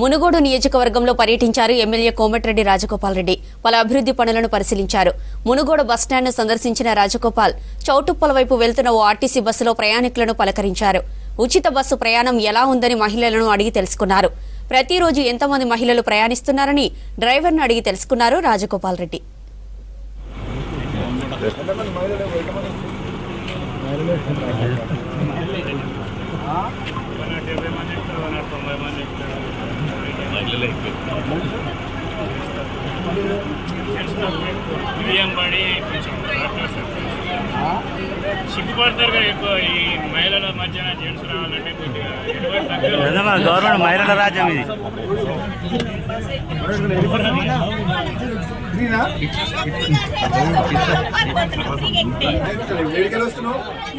మునుగోడు నియోజకవర్గంలో పర్యటించారు ఎమ్మెల్యే కోమటిరెడ్డి రాజగోపాల్ రెడ్డి. పలు అభివృద్ధి పనులను పరిశీలించారు. మునుగోడు బస్టాండ్ను సందర్శించిన రాజగోపాల్ చౌటుప్పల వైపు వెళ్తున్న ఓ ఆర్టీసీ బస్సులో ప్రయాణికులను పలకరించారు. ఉచిత బస్సు ప్రయాణం ఎలా ఉందని మహిళలను అడిగి తెలుసుకున్నారు. ప్రతిరోజు ఎంతమంది మహిళలు ప్రయాణిస్తున్నారని డ్రైవర్ను అడిగి తెలుసుకున్నారు రాజగోపాల్ రెడ్డి. సిగ్గుపడతారు కదా ఎక్కువ ఈ మహిళల మధ్యన జెంట్స్ రావాలంటే గవర్నమెంట్ మహిళల రాజ్యం ఇది.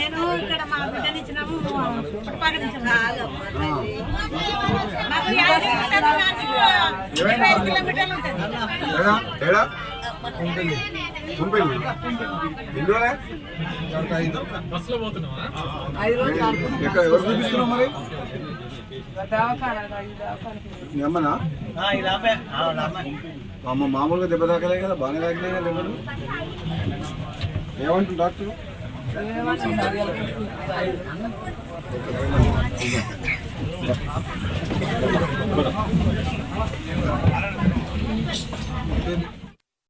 నేను ఇక్కడ మా బిడ్డనిచ్చినాము ఎవరు చూపిస్తున్నావు మరి అమ్మనా అమ్మ మామూలుగా దెబ్బ తాకలే కదా, బాగానే తాకినాయి కదా దెబ్బలు. ఏమంటుంది డాక్టర్?